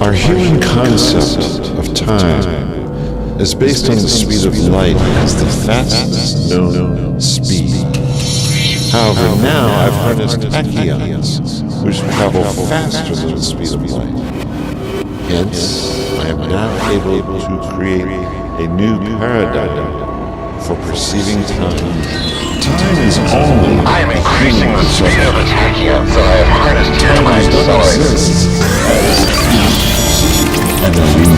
Our human concept of time is based on the speed of light as the fastest known speed. However, now I've harnessed tachyons, which travel faster than the speed of light. Hence, I am now able to create a new paradigm for perceiving time. Time is only... I am increasing the speed of the tachyon, so I have harnessed here my accelerators. An illusion.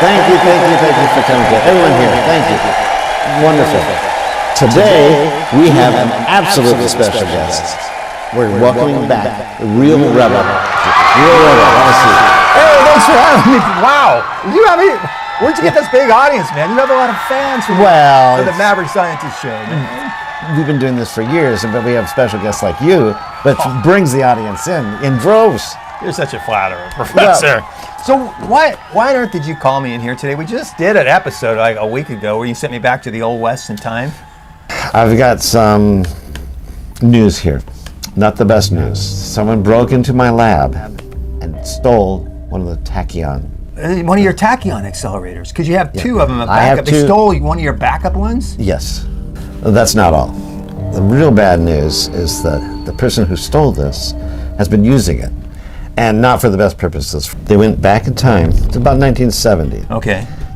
Thank you for coming here. Everyone here, thank you. Wonderful. Today, we have an absolutely special guest. We're welcoming back the real rebel. Honestly. Hey, thanks for having me. Wow. Where'd you get this big audience, man? You have a lot of fans for the Maverick Scientist show, man. We've been doing this for years, but we have special guests like you that brings the audience in droves. You're such a flatterer, Professor. So why on earth did you call me in here today? We just did an episode like a week ago where you sent me back to the Old West in time. I've got some news here. Not the best news. Someone broke into my lab and stole one of the tachyon. One of your tachyon accelerators, because you have two of them. I have two. They stole one of your backup ones? Yes. That's not all. The real bad news is that the person who stole this has been using it. And not for the best purposes. They went back in time to about 1970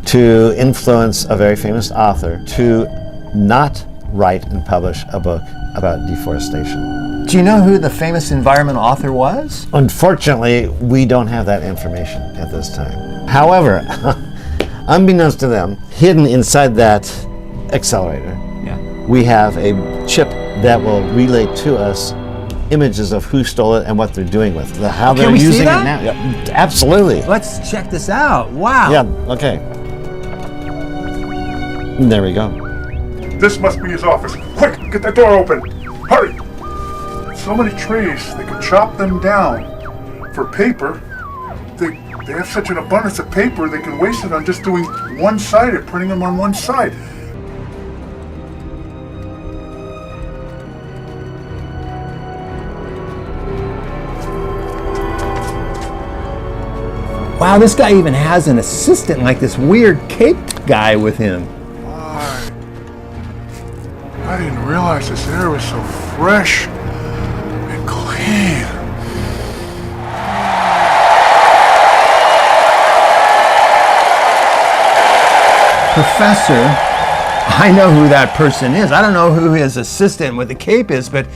to influence a very famous author to not write and publish a book about deforestation. Do you know who the famous environmental author was? Unfortunately, we don't have that information at this time. However, unbeknownst to them, hidden inside that accelerator, we have a chip that will relay to us images of who stole it and what they're doing with it, how they're using it now. Yeah, absolutely. Let's check this out. Wow. Yeah, okay. There we go. This must be his office. Quick, get that door open. Hurry. So many trees, they could chop them down. For paper, they have such an abundance of paper, they can waste it on just doing one-sided, printing them on one side. Wow, this guy even has an assistant, like this weird caped guy with him. I didn't realize this air was so fresh and clean. Professor, I know who that person is. I don't know who his assistant with the cape is, but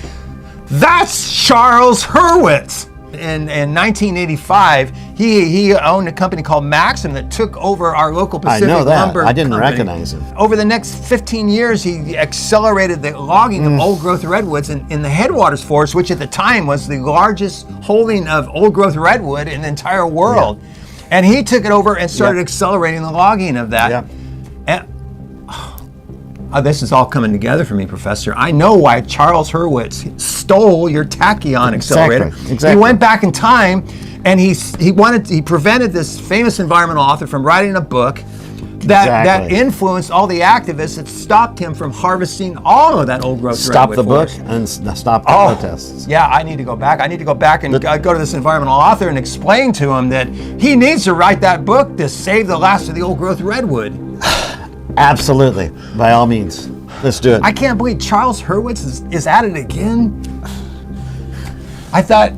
that's Charles Hurwitz. In 1985, he owned a company called Maxxam that took over our local Pacific lumber company. I know that. I didn't recognize him. Over the next 15 years, he accelerated the logging of old-growth redwoods in the Headwaters Forest, which at the time was the largest holding of old-growth redwood in the entire world. Yeah. And he took it over and started accelerating the logging of that. Yeah. And, this is all coming together for me, Professor. I know why Charles Hurwitz stole your tachyon accelerator. Exactly. He went back in time, and he prevented this famous environmental author from writing a book that influenced all the activists that stopped him from harvesting all of that old-growth redwood forest. Stop the book and stop the protests. Yeah, I need to go back. I need to go back and go to this environmental author and explain to him that he needs to write that book to save the last of the old-growth redwood. Absolutely. By all means. Let's do it. I can't believe Charles Hurwitz is at it again. I thought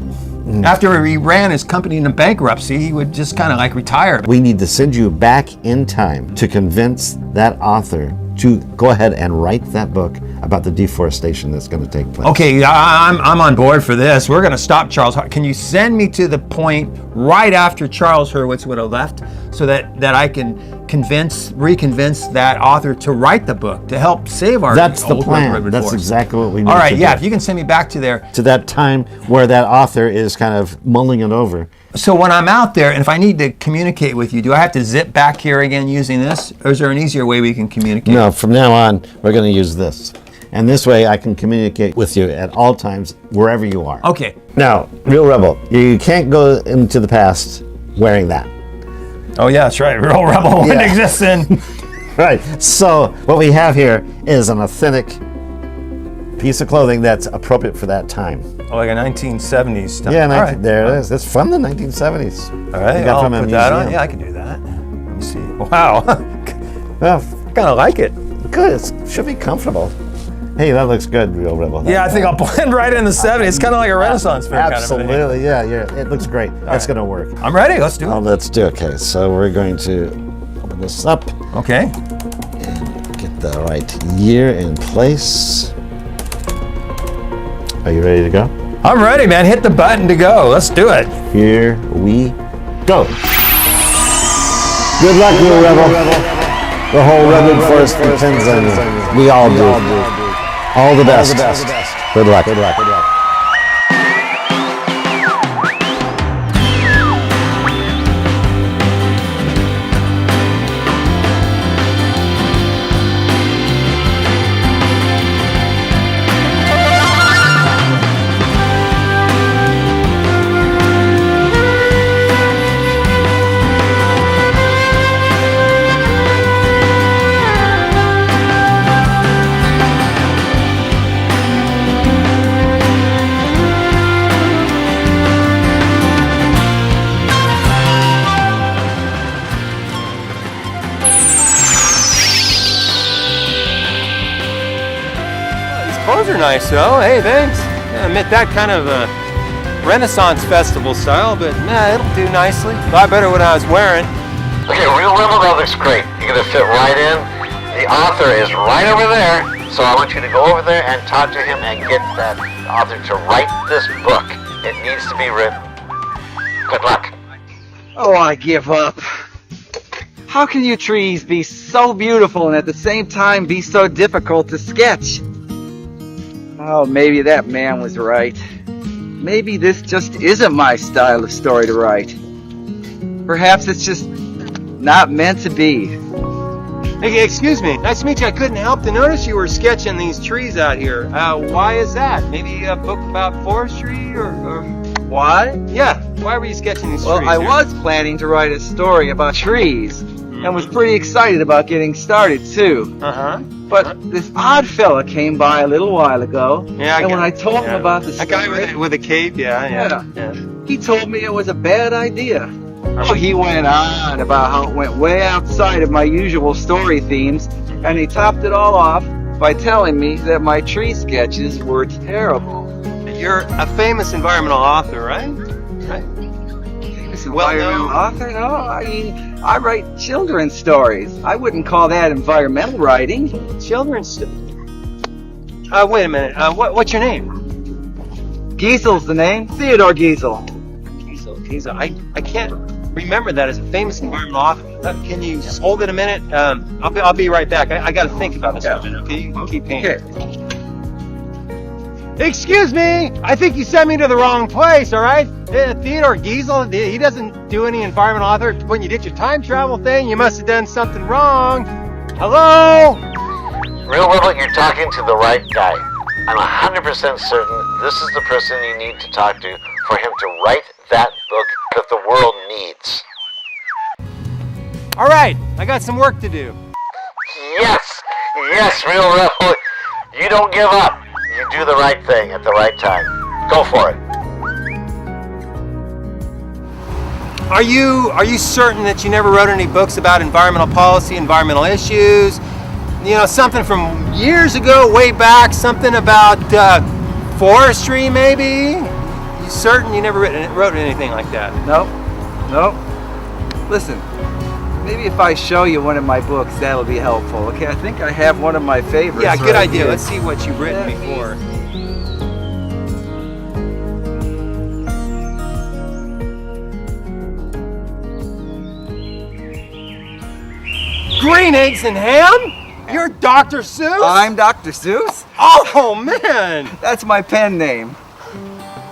after he ran his company into bankruptcy, he would just kind of like retire. We need to send you back in time to convince that author to go ahead and write that book about the deforestation that's going to take place. Okay, I'm on board for this. We're going to stop Charles. Can you send me to the point right after Charles Hurwitz would have left so that I can reconvince that author to write the book to help save our That's the plan. Redwood That's forest. exactly what we need All right, to yeah, do. if you can send me back to there. To that time where that author is kind of mulling it over. So when I'm out there, and if I need to communicate with you, do I have to zip back here again using this? Or is there an easier way we can communicate? No, from now on, we're going to use this. And this way I can communicate with you at all times, wherever you are. Okay. Now, Real Rebel, you can't go into the past wearing that. Oh yeah, that's right. Real Rebel wouldn't Yeah. exist then. Right. So what we have here is an authentic piece of clothing that's appropriate for that time. Oh, like a 1970s stuff. Yeah, All right. there it is. It's from the 1970s. All right, You got I'll from a put that on. museum. Yeah, I can do that. Let me see. Wow. Well, I kind of like it. good. It should be comfortable. Hey, that looks good, Real Rebel. Yeah, I think I'll blend right in the 70s. It's kind of like a Renaissance fair kind of thing. Absolutely, yeah. It looks great. That's going to work. I'm ready. Let's do it. Let's do it. Okay, so we're going to open this up Okay. and get the right year in place. Are you ready to go? I'm ready, man. Hit the button to go. Let's do it. Here we go. Good luck, Real Rebel. The whole Redwood Forest depends on you. We all do. All the best. Good luck. Good luck. Good luck. Clothes are nice, though. Hey, thanks. I admit that kind of Renaissance festival style, but nah, it'll do nicely. A lot better what I was wearing. Okay, Real Rebel, that looks great. You're gonna fit right in. The author is right over there, so I want you to go over there and talk to him and get that author to write this book. It needs to be written. Good luck. Oh, I give up. How can you trees be so beautiful and at the same time be so difficult to sketch? Oh, maybe that man was right. Maybe this just isn't my style of story to write. Perhaps it's just not meant to be. Hey, excuse me. Nice to meet you. I couldn't help to notice you were sketching these trees out here. Why is that? Maybe a book about forestry or... Why? Yeah, why were you sketching these Well, trees I here? was planning to write a story about trees and was pretty excited about getting started too. Uh-huh. But this odd fella came by a little while ago, Yeah, and when I told him about the a guy story, with a cape, yeah. he told me it was a bad idea. Oh, he went on about how it went way outside of my usual story themes, and he topped it all off by telling me that my tree sketches were terrible. You're a famous environmental author, right? Famous Well environmental known. author? No, I mean, I write children's stories. I wouldn't call that environmental writing. Children's... wait a minute. What's your name? Giesel's the name. Theodore Giesel. Giesel. I can't remember that as a famous environmental author. Can you just hold it a minute? I'll be right back. I got to think about this for a minute. Okay, you can keep painting. Okay. Excuse me. I think you sent me to the wrong place. All right, Theodore Giesel. He doesn't do any environmental author. When you did your time travel thing, you must have done something wrong. Hello. Real Rebel, you're talking to the right guy. I'm 100% certain this is the person you need to talk to for him to write that book that the world needs. All right, I got some work to do. Yes, Real Rebel. You don't give up. You do the right thing at the right time. Go for it. Are you certain that you never wrote any books about environmental policy, environmental issues? You know, something from years ago, way back, something about forestry, maybe? You certain you never wrote anything like that? Nope. Listen, maybe if I show you one of my books, that'll be helpful. Okay, I think I have one of my favorites. Yeah, good right idea. here. Let's see what you've written before. Green eggs and ham? You're Dr. Seuss? I'm Dr. Seuss. Oh, man. That's my pen name.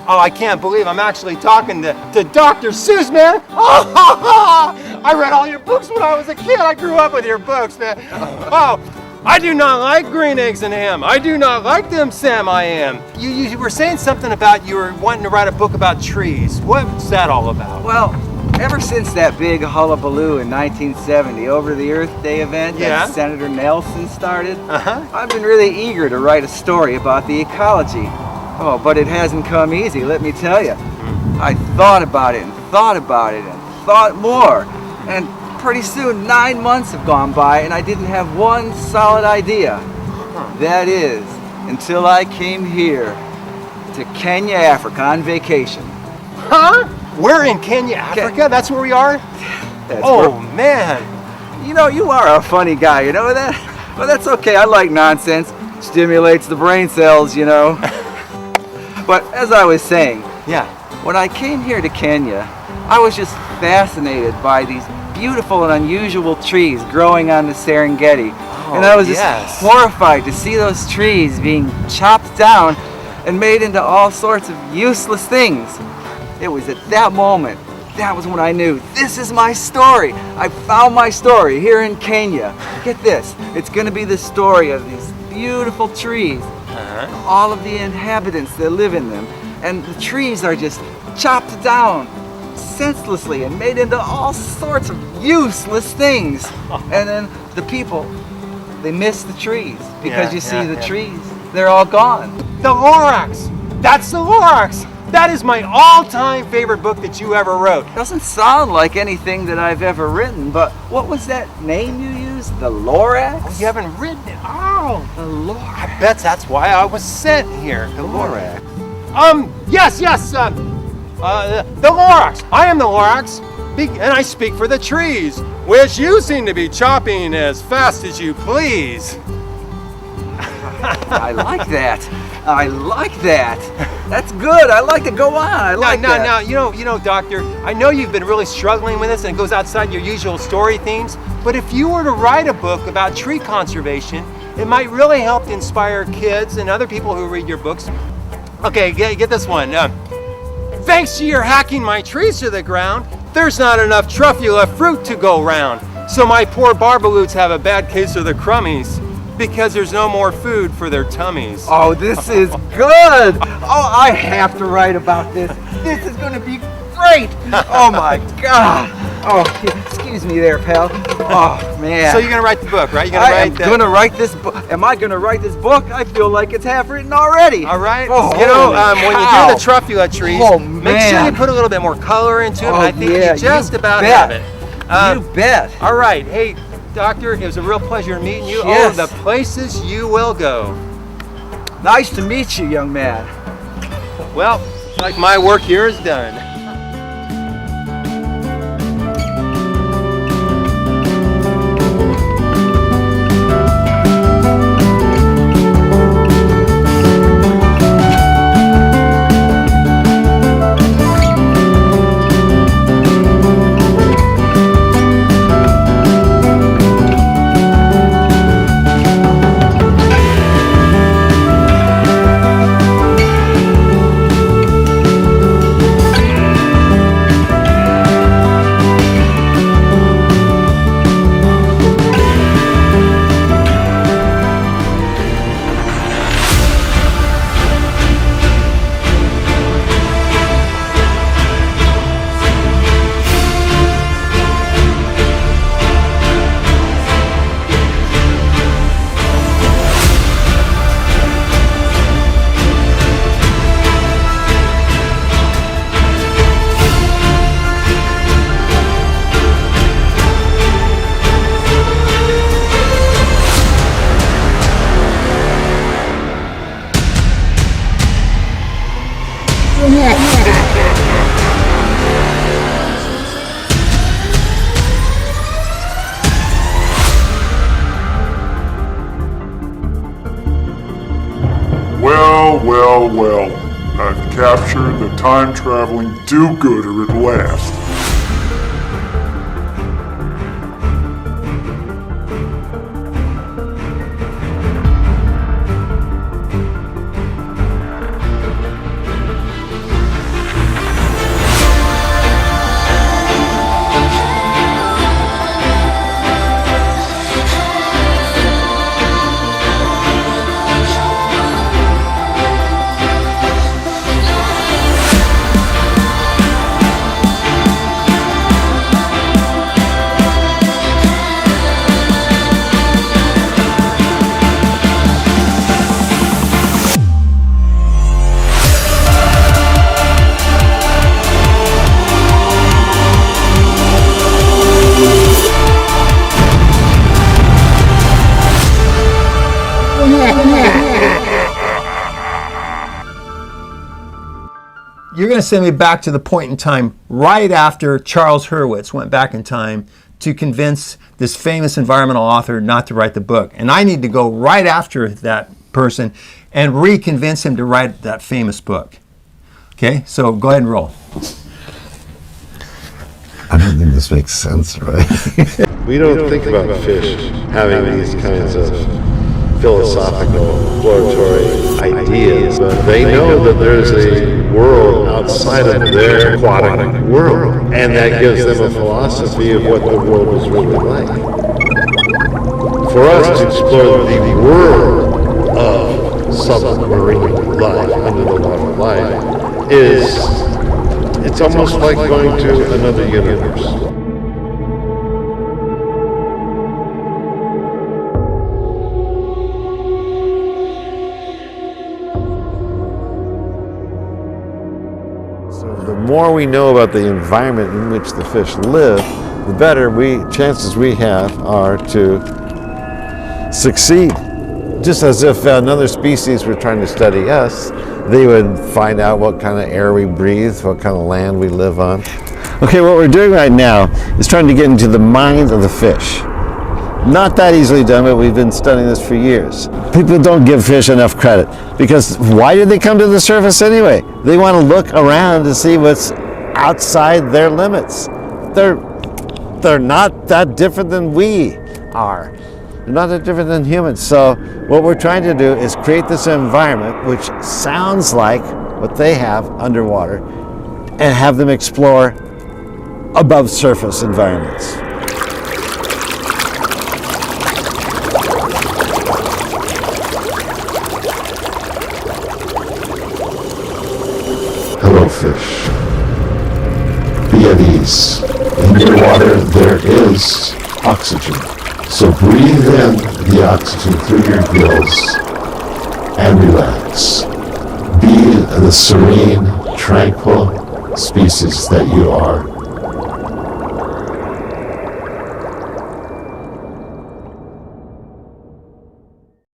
Oh, I can't believe I'm actually talking to Dr. Seuss, man. Oh, I read all your books when I was a kid. I grew up with your books, man. Oh, I do not like green eggs and ham. I do not like them, Sam, I am. You were saying something about you were wanting to write a book about trees. What's that all about? Well, ever since that big hullabaloo in 1970 over the Earth Day event Yeah. that Senator Nelson started, Uh-huh. I've been really eager to write a story about the ecology. Oh, but it hasn't come easy, let me tell you. I thought about it and thought about it and thought more. And pretty soon 9 months have gone by and I didn't have one solid idea. That is, until I came here to Kenya, Africa on vacation. Huh? We're in Kenya, Africa? That's where we are? That's Oh, where- man. You know, you are a funny guy, you know that? Well, that's okay, I like nonsense. Stimulates the brain cells, you know. But as I was saying, Yeah. when I came here to Kenya, I was just fascinated by these beautiful and unusual trees growing on the Serengeti. And I was just yes. horrified to see those trees being chopped down and made into all sorts of useless things. It was at that moment, that was when I knew, this is my story. I found my story here in Kenya. Get this, it's gonna be the story of these beautiful trees, all of the inhabitants that live in them, and the trees are just chopped down senselessly and made into all sorts of useless things. And then the people, they miss the trees because Yeah, you see yeah, the yeah. trees, they're all gone. The Lorax. That's the Lorax. That is my all-time favorite book that you ever wrote. Doesn't sound like anything that I've ever written, but what was that name you used? The Lorax? You haven't written it. Oh, The Lorax. I bet that's why I was sent here. The Lorax. Yes, the Lorax. I am the Lorax, and I speak for the trees, which you seem to be chopping as fast as you please. I like that. I like that. That's good. I like to go on. I like that. Now, you know, Doctor, I know you've been really struggling with this and it goes outside your usual story themes, but if you were to write a book about tree conservation, it might really help to inspire kids and other people who read your books. Okay, get this one. Thanks to your hacking my trees to the ground, there's not enough truffula fruit to go round. So my poor barbaloots have a bad case of the crummies because there's no more food for their tummies. Oh, this is good. Oh, I have to write about this. This is going to be great. Oh my God. Oh, excuse me there, pal. Oh man. So you're gonna write the book, right? You're I gonna am write that. gonna write this book. Am I gonna write this book? I feel like it's half written already. All right. Oh, you know, holy when you cow. do the truffula trees, Oh, make sure you man. put a little bit more color into it. Oh, I think yeah, you just you about bet. have it. You bet. All right. Hey, Doctor, it was a real pleasure meeting you. Yes. Oh, the places you will go. Nice to meet you, young man. Well, like my work here is done. Well, I've captured the time-traveling do-gooder at last. going to send me back to the point in time right after Charles Hurwitz went back in time to convince this famous environmental author not to write the book. And I need to go right after that person and reconvince him to write that famous book. Okay, so go ahead and roll. I don't think this makes sense, right? We don't think about fish having these kinds of philosophical, exploratory ideas, but they know that there's a world outside of their aquatic world, and that gives them a philosophy of what the world is really like. For us to explore the world of submarine life, under the water life, it's almost like going to another universe. The more we know about the environment in which the fish live, the better chances we have are to succeed. Just as if another species were trying to study us, they would find out what kind of air we breathe, what kind of land we live on. Okay, what we're doing right now is trying to get into the mind of the fish. Not that easily done, but we've been studying this for years. People don't give fish enough credit, because why did they come to the surface anyway? They want to look around to see what's outside their limits. They're not that different than we are. They're not that different than humans. So what we're trying to do is create this environment which sounds like what they have underwater, and have them explore above surface environments. Hello, fish. Be at ease. In your water, there is oxygen. So breathe in the oxygen through your gills and relax. Be the serene, tranquil species that you are.